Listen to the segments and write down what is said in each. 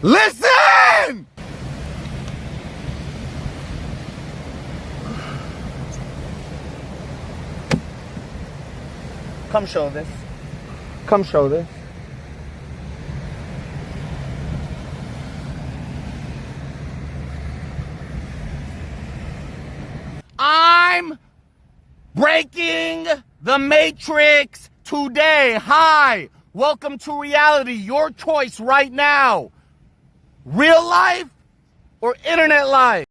Listen! Come show this. Come show this. I'm breaking the matrix today. Hi, welcome to reality. Your choice right now. Real life or internet life?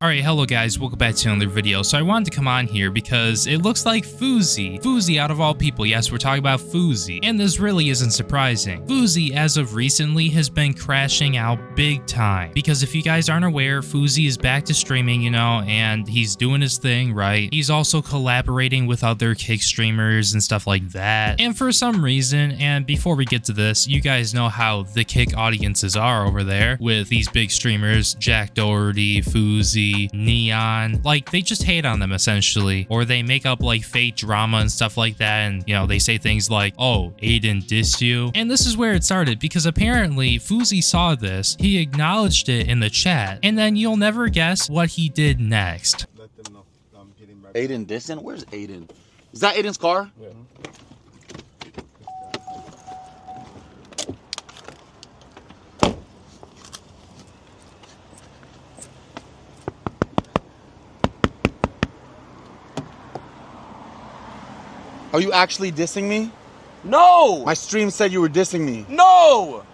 Alright, hello guys, welcome back to another video. So I wanted to come on here because it looks like Fousey out of all people, yes, we're talking about Fousey, and this really isn't surprising. Fousey, as of recently, has been crashing out big time, because if you guys aren't aware, Fousey is back to streaming, you know, and he's doing his thing, right? He's also collaborating with other kick streamers and stuff like that, and for some reason, and before we get to this, you guys know how the kick audiences are over there with these big streamers, Jack Doherty, Fousey, Neon, like they just hate on them essentially, or they make up like fake drama and stuff like that, and you know, they say things like, oh, Adin dissed you. And this is where it started, because apparently Fousey saw this, he acknowledged it in the chat, and then you'll never guess what he did next. Let them know I'm getting ready. Adin dissing? Where's Adin? Is that Adin's car? Yeah. Are you actually dissing me? No! My stream said you were dissing me. No!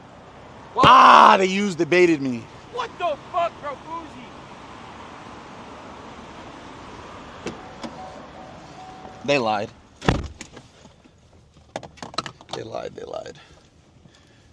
What? Ah, they baited me. What the fuck, bro, Fousey? They lied. They lied.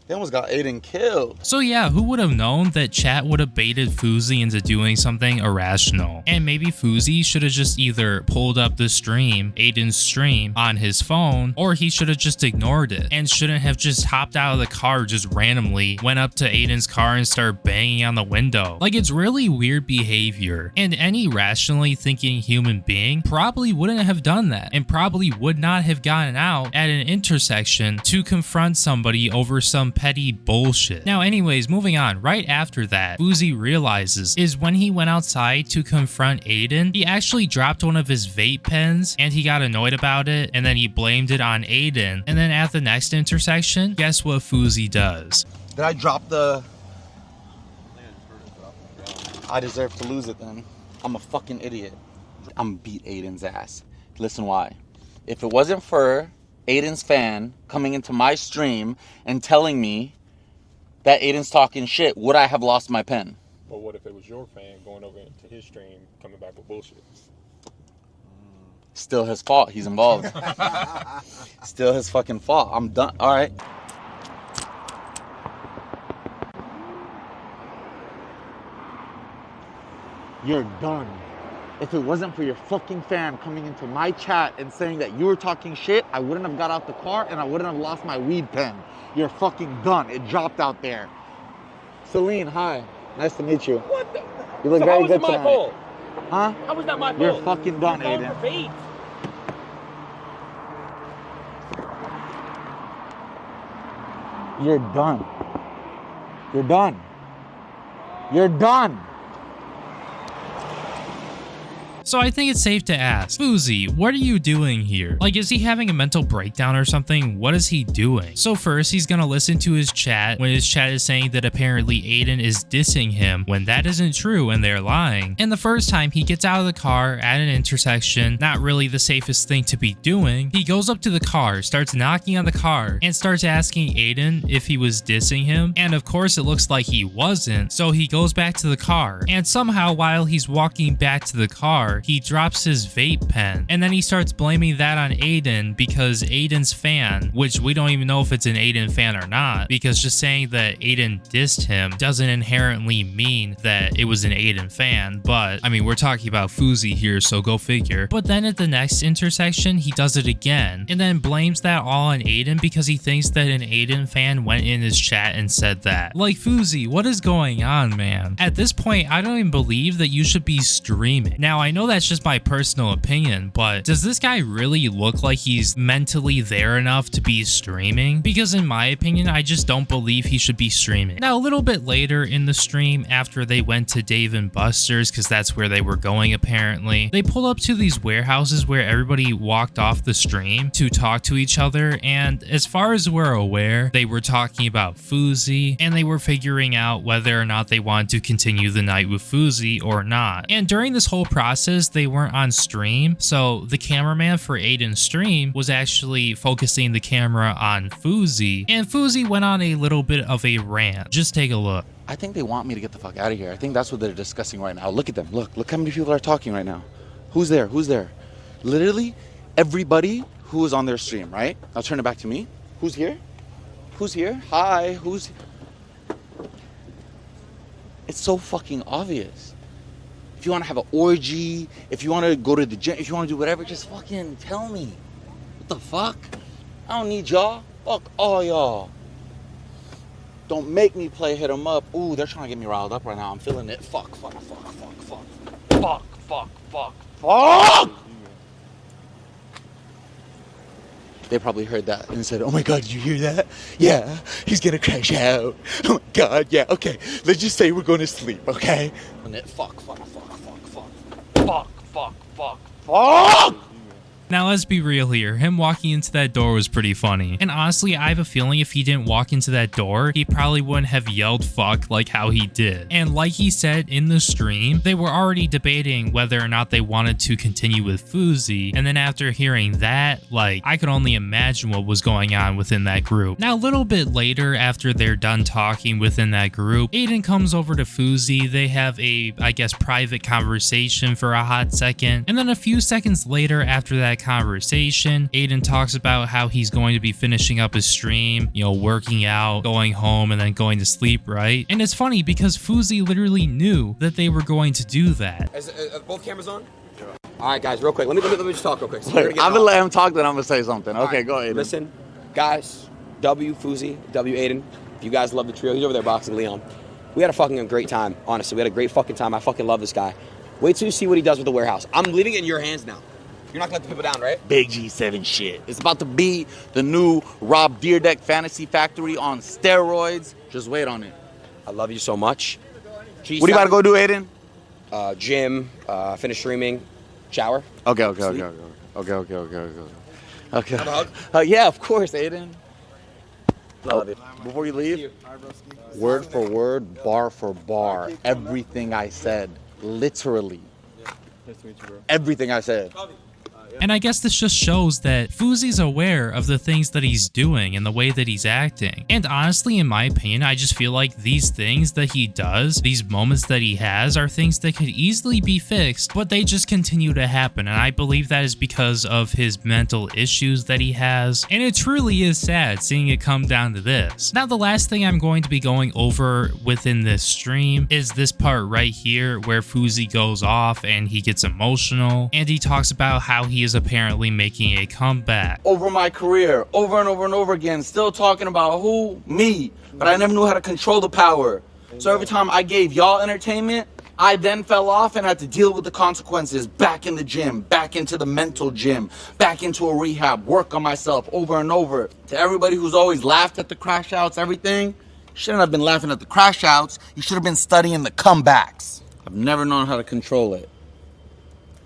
They almost got Adin killed. So yeah, who would have known that chat would have baited Fousey into doing something irrational? And maybe Fousey should have just either pulled up the stream, Adin's stream, on his phone, or he should have just ignored it and shouldn't have just hopped out of the car just randomly, went up to Adin's car and started banging on the window. Like, it's really weird behavior, and any rationally thinking human being probably wouldn't have done that, and probably would not have gotten out at an intersection to confront somebody over some petty bullshit. Now anyways, moving on, right after that, Fousey realizes is when he went outside to confront Adin, he actually dropped one of his vape pens and he got annoyed about it, and then he blamed it on Adin. And then at the next intersection, guess what Fousey does? Did I drop the... I deserve to lose it then. I'm a fucking idiot. I'm gonna beat Adin's ass. Listen why. If it wasn't for Adin's fan coming into my stream and telling me that Adin's talking shit, would I have lost my pen? But what if it was your fan going over into his stream coming back with bullshit? Still his fault. He's involved. Still his fucking fault. I'm done. All right. You're done. If it wasn't for your fucking fan coming into my chat and saying that you were talking shit, I wouldn't have got out the car and I wouldn't have lost my weed pen. You're fucking done. It dropped out there. Celine, hi. Nice to meet you. What the? You look So very how good was it my tonight. fault? Huh? How was that my fault? You're fucking done, You're Adin. for bait. You're done. You're done. You're done. So I think it's safe to ask, Fousey, what are you doing here? Like, is he having a mental breakdown or something? What is he doing? So first, he's gonna listen to his chat when his chat is saying that apparently Adin is dissing him when that isn't true and they're lying. And the first time he gets out of the car at an intersection, not really the safest thing to be doing, he goes up to the car, starts knocking on the car, and starts asking Adin if he was dissing him. And of course, it looks like he wasn't, so he goes back to the car. And somehow, while he's walking back to the car, he drops his vape pen, and then he starts blaming that on Adin because Adin's fan, which we don't even know if it's an Adin fan or not, because just saying that Adin dissed him doesn't inherently mean that it was an Adin fan. But I mean, we're talking about Fousey here, so go figure. But then at the next intersection, he does it again, and then blames that all on Adin because he thinks that an Adin fan went in his chat and said that. Like, Fousey, what is going on, man? At this point, I don't even believe that you should be streaming. Now, I know know that's just my personal opinion, but does this guy really look like he's mentally there enough to be streaming? Because in my opinion, I just don't believe he should be streaming. Now, a little bit later in the stream, after they went to Dave and Buster's, because that's where they were going apparently, they pulled up to these warehouses where everybody walked off the stream to talk to each other, and as far as we're aware, they were talking about Fousey, and they were figuring out whether or not they wanted to continue the night with Fousey or not. And during this whole process, they weren't on stream, so the cameraman for Adin's stream was actually focusing the camera on Fousey, and Fousey went on a little bit of a rant. Just take a look. I think they want me to get the fuck out of here. I think that's what they're discussing right now. Look at them. Look how many people are talking right now. Who's there? Who's there? Literally everybody who is on their stream, right? I'll turn it back to me. Who's here? Who's here? Hi, who's... It's so fucking obvious. If you want to have an orgy, if you want to go to the gym, if you want to do whatever, just fucking tell me. What the fuck? I don't need y'all. Fuck all y'all. Don't make me play hit 'em up. Ooh, they're trying to get me riled up right now. I'm feeling it. Fuck. They probably heard that and said, oh my God, did you hear that? Yeah, he's gonna crash out. Oh my God, yeah, okay. Let's just say we're going to sleep, okay? Fuck. Now let's be real here, him walking into that door was pretty funny. And honestly, I have a feeling if he didn't walk into that door, he probably wouldn't have yelled fuck like how he did. And like he said in the stream, they were already debating whether or not they wanted to continue with Fousey. And then after hearing that, like, I could only imagine what was going on within that group. Now a little bit later, after they're done talking within that group, Adin comes over to Fousey. They have a, I guess, private conversation for a hot second. And then a few seconds later, after that conversation, Adin talks about how he's going to be finishing up his stream, you know, working out, going home, and then going to sleep, right? And it's funny because Fousey literally knew that they were going to do that. Is both cameras on? Yeah. All right, guys, real quick. Let me just talk real quick. So I'm gonna let him talk, then I'm gonna say something. Okay, right, go ahead. Listen, guys, W Fousey, W Adin. If you guys love the trio, he's over there boxing Leon. We had a fucking great time, honestly. We had a great fucking time. I fucking love this guy. Wait till you see what he does with the warehouse. I'm leaving it in your hands now. You're not gonna let the people down, right? Big G7 shit. It's about to be the new Rob Deerdeck Fantasy Factory on steroids. Just wait on it. I love you so much. What are you about to go do, Adin? Gym, finish streaming, shower. Okay. Have a hug? Yeah, of course, Adin. Love it. Before you leave, word for word, bar for bar, everything I said, literally. Nice to meet you, bro. Everything I said. And I guess this just shows that Fousey's aware of the things that he's doing and the way that he's acting. And honestly, in my opinion, I just feel like these things that he does, these moments that he has, are things that could easily be fixed, but they just continue to happen. And I believe that is because of his mental issues that he has. And it truly is sad seeing it come down to this. Now, the last thing I'm going to be going over within this stream is this part right here where Fousey goes off and he gets emotional and he talks about how he is apparently making a comeback. Over my career, over and over again, still talking about who? Me. But I never knew how to control the power. So every time I gave y'all entertainment, I then fell off and had to deal with the consequences. Back in the gym, back into the mental gym, back into a rehab, work on myself over and over. To everybody who's always laughed at the crash outs, everything, you shouldn't have been laughing at the crash outs. You should have been studying the comebacks. I've never known how to control it.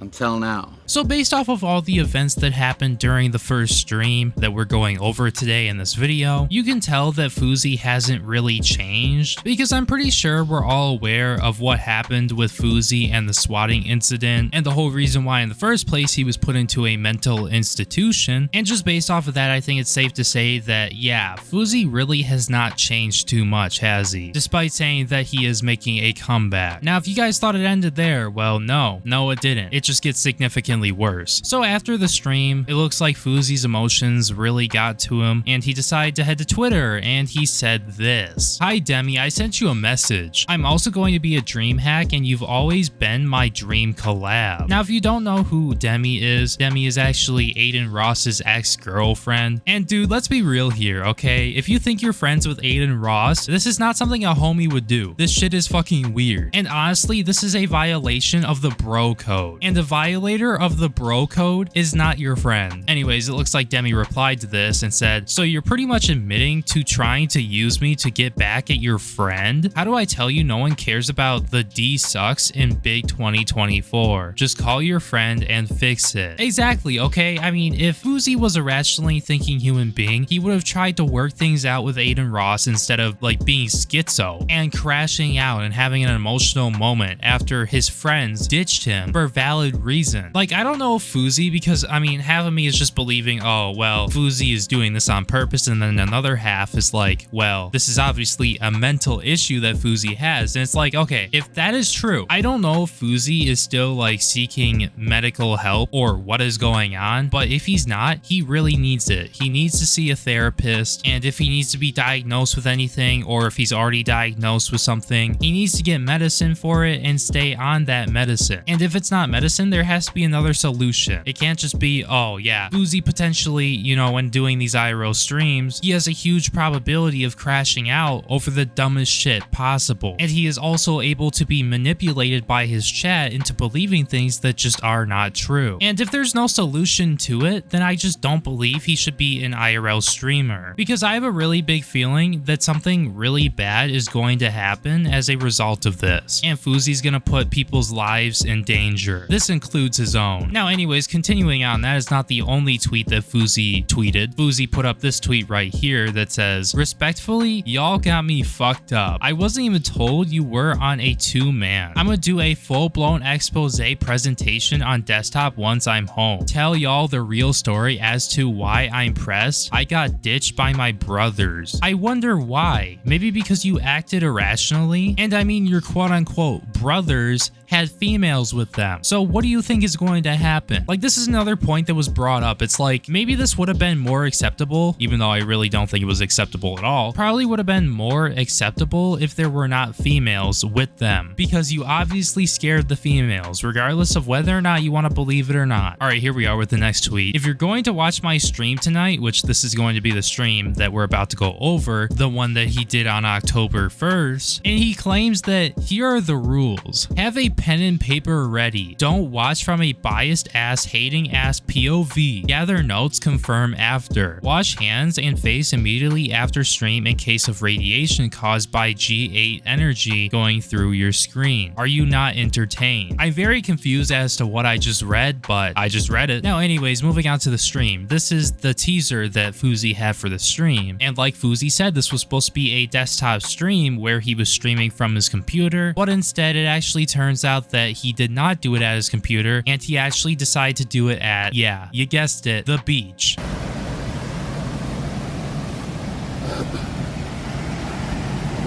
Until now. So based off of all the events that happened during the first stream that we're going over today in this video, you can tell that Fousey hasn't really changed, because I'm pretty sure we're all aware of what happened with Fousey and the swatting incident and the whole reason why in the first place he was put into a mental institution. And just based off of that, I think it's safe to say that yeah, Fousey really has not changed too much, has he? Despite saying that he is making a comeback. Now if you guys thought it ended there, well no it didn't. It just gets significantly worse. So after the stream, it looks like Fousey's emotions really got to him and he decided to head to Twitter and he said this: "Hi Demi, I sent you a message. I'm also going to be a dream hack and you've always been my dream collab." Now if you don't know who Demi is actually adinross's ex-girlfriend. And dude, let's be real here, okay? If you think you're friends with Adinross, this is not something a homie would do. This shit is fucking weird. And honestly, this is a violation of the bro code. And and a violator of the bro code is not your friend. Anyways, it looks like Demi replied to this and said, so you're pretty much admitting to trying to use me to get back at your friend? How do I tell you no one cares about the D sucks in big 2024? Just call your friend and fix it. Exactly, okay? I mean, if Fousey was a rationally thinking human being, he would have tried to work things out with adinross instead of like being schizo and crashing out and having an emotional moment after his friends ditched him for valid reason. Like, I don't know if Fousey, because I mean, half of me is just believing, oh, well, Fousey is doing this on purpose, and then another half is like, well, this is obviously a mental issue that Fousey has. And it's like, okay, if that is true, I don't know if Fousey is still like seeking medical help or what is going on, but if he's not, he really needs it. He needs to see a therapist, and if he needs to be diagnosed with anything, or if he's already diagnosed with something, he needs to get medicine for it and stay on that medicine. And if it's not medicine, there has to be another solution. It can't just be, oh yeah, Fousey potentially, you know, when doing these IRL streams, he has a huge probability of crashing out over the dumbest shit possible. And he is also able to be manipulated by his chat into believing things that just are not true. And if there's no solution to it, then I just don't believe he should be an IRL streamer. Because I have a really big feeling that something really bad is going to happen as a result of this. And Fousey's gonna put people's lives in danger. This includes his own. Now anyways, continuing on, that is not the only tweet that Fousey tweeted. Fousey put up this tweet right here that says, respectfully, y'all got me fucked up. I wasn't even told you were on a 2-man. I'm gonna do a full-blown expose presentation on desktop once I'm home. Tell y'all the real story as to why I'm pressed. I got ditched by my brothers. I wonder why. Maybe because you acted irrationally? And I mean, your quote-unquote brothers had females with them. So what do you think is going to happen? Like, this is another point that was brought up. It's like, maybe this would have been more acceptable, even though I really don't think it was acceptable at all. Probably would have been more acceptable if there were not females with them, because you obviously scared the females, regardless of whether or not you want to believe it or not. All right, here we are with the next tweet. If you're going to watch my stream tonight, which this is going to be the stream that we're about to go over, the one that he did on October 1st, and he claims that here are the rules. Have a pen and paper ready. Don't watch from a biased ass, hating ass POV. Gather notes, confirm after. Wash hands and face immediately after stream in case of radiation caused by G8 energy going through your screen. Are you not entertained? I'm very confused as to what I just read, but I just read it. Now anyways, moving on to the stream. This is the teaser that Fousey had for the stream. And like Fousey said, this was supposed to be a desktop stream where he was streaming from his computer, but instead it actually turns out that he did not do it at his computer, and he actually decided to do it at, yeah, you guessed it, the beach. I'd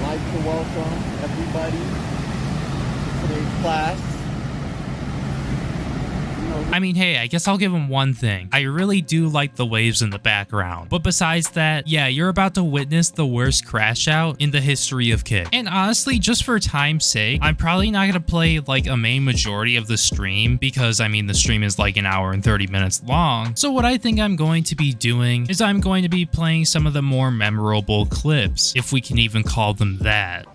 like to welcome everybody to today's class. I mean, hey, I guess I'll give him one thing. I really do like the waves in the background. But besides that, yeah, you're about to witness the worst crash out in the history of Kick. And honestly, just for time's sake, I'm probably not gonna play like a main majority of the stream, because I mean, the stream is like an hour and 30 minutes long. So what I think I'm going to be doing is I'm going to be playing some of the more memorable clips, if we can even call them that.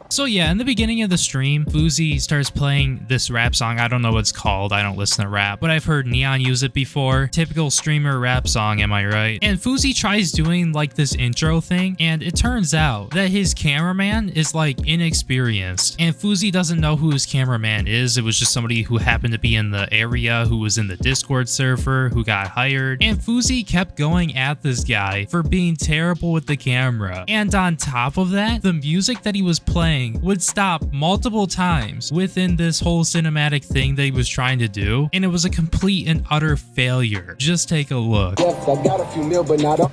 So yeah, in the beginning of the stream, Fousey starts playing this rap song. I don't know what it's called. I don't listen to rap, but I've heard Neon use it before. Typical streamer rap song, am I right? And Fousey tries doing like this intro thing, and it turns out that his cameraman is like inexperienced, and Fousey doesn't know who his cameraman is. It was just somebody who happened to be in the area, who was in the Discord server, who got hired, and Fousey kept going at this guy for being terrible with the camera. And on top of that, the music that he was playing would stop multiple times within this whole cinematic thing that he was trying to do, and it was a complete and utter failure. Just take a look. Yes, I got a few mil, but not all.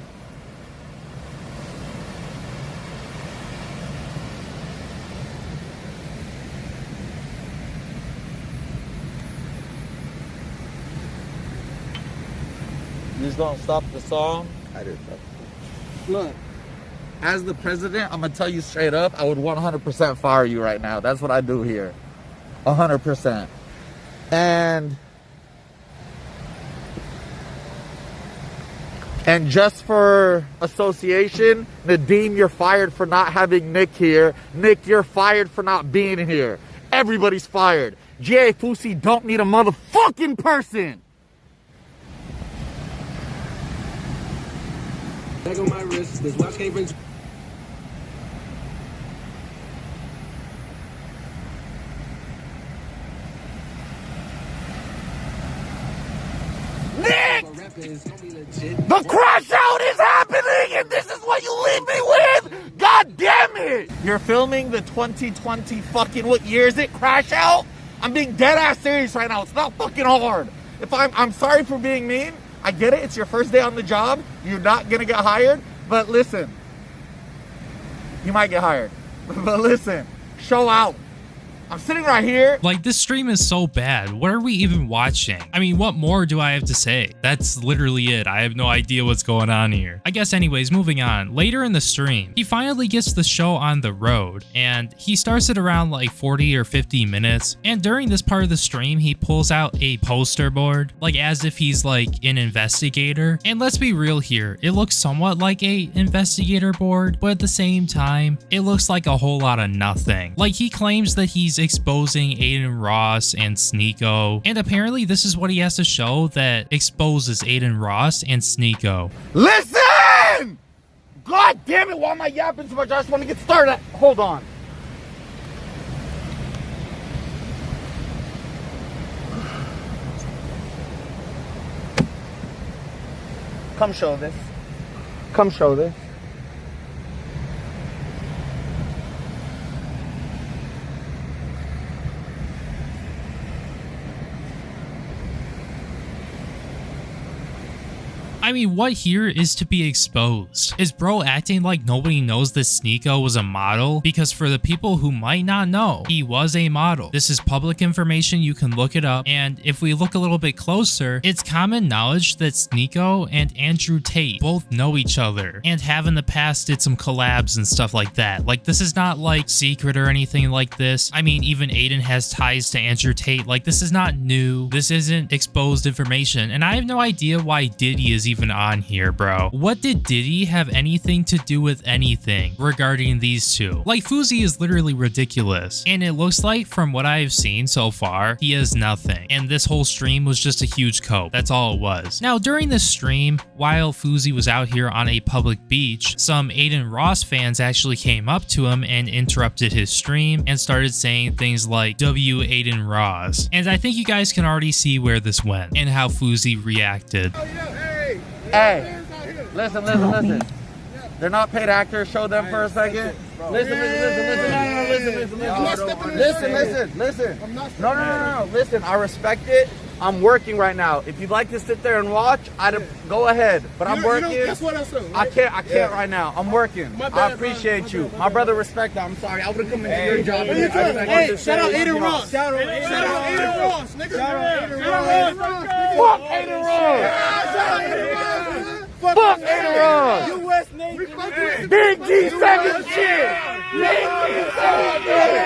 You just gonna stop the song? I did. Look, as the president, I'm gonna tell you straight up, I would 100% fire you right now. That's what I do here. 100%. And And just for association, Nadim, you're fired for not having Nick here. Nick, you're fired for not being here. Everybody's fired. Fousey don't need a motherfucking person. Leg on my wrist, this watch can't bring. Nick! The crash out is happening and this is what you leave me with! God damn it! You're filming the 2020 fucking, what year is it? Crash out? I'm being dead ass serious right now. It's not fucking hard. If I'm sorry for being mean. I get it. It's your first day on the job. You're not gonna get hired. But listen, you might get hired. But listen, show out. I'm sitting right here. Like, this stream is so bad. What are we even watching? I mean, what more do I have to say? That's literally it. I have no idea what's going on here. I guess anyways, moving on. Later in the stream, he finally gets the show on the road, and he starts it around like 40 or 50 minutes. And during this part of the stream, he pulls out a poster board, like as if he's like an investigator. And let's be real here. It looks somewhat like a investigator board, but at the same time, it looks like a whole lot of nothing. Like, he claims that he's exposing adinross and sneako, and apparently this is what he has to show that exposes adinross and sneako. Listen! God damn it, why am I yapping so much? I just want to get started. Hold on. Come show this. Come show this. I mean, what here is to be exposed? Is bro acting like nobody knows that sneako was a model? Because for the people who might not know, he was a model. This is public information, you can look it up. And if we look a little bit closer, it's common knowledge that sneako and Andrew Tate both know each other and have in the past did some collabs and stuff like that. Like, this is not like secret or anything like this. I mean, even Adin has ties to Andrew Tate. Like, this is not new. This isn't exposed information. And I have no idea why Diddy is even on here, bro. What did Diddy have anything to do with anything regarding these two? Like, Fousey is literally ridiculous, and it looks like from what I've seen so far, he has nothing, and this whole stream was just a huge cope. That's all it was. Now, during this stream, while Fousey was out here on a public beach, some adinross fans actually came up to him and interrupted his stream and started saying things like W adinross, and I think you guys can already see where this went and how Fousey reacted. Hey, listen. They're not paid actors. Show them for a second. Listen. No. Listen, I respect it. I'm working right now. If you'd like to sit there and watch, I'd go ahead. But I'm working. Guess what else? I can't right now. I'm working. I appreciate you. My brother, respect that. I'm sorry. I would have come into your job. Hey, shout out adinross. Shout out adinross, nigga. Shout out adinross. Fuck adinross. Fuck adinross. US nigga. Big G7 shit. Big G7 shit.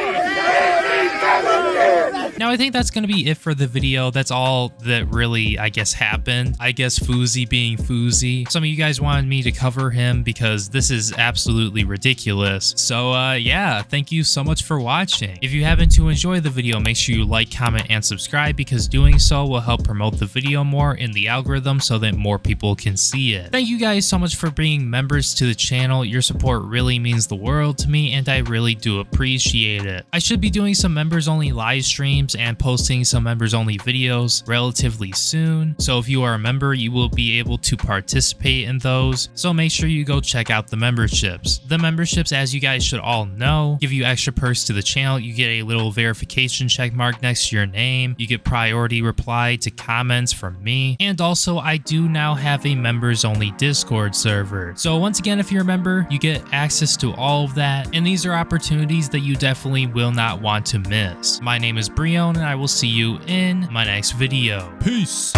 Now, I think that's going to be it for the video. That's all that really, I guess, happened. I guess Fousey being Fousey. Some of you guys wanted me to cover him because this is absolutely ridiculous. So, yeah, thank you so much for watching. If you happen to enjoy the video, make sure you like, comment, and subscribe because doing so will help promote the video more in the algorithm so that more people can see it. Thank you guys so much for being members to the channel. Your support really means the world to me, and I really do appreciate it. I should be doing some members-only live streams and posting some members-only videos relatively soon. So if you are a member, you will be able to participate in those. So make sure you go check out the memberships. The memberships, as you guys should all know, give you extra perks to the channel. You get a little verification check mark next to your name. You get priority reply to comments from me. And also, I do now have a members-only Discord server. So once again, if you're a member, you get access to all of that. And these are opportunities that you definitely will not want to miss. My name is Breone, and I will see you in my next video. Peace.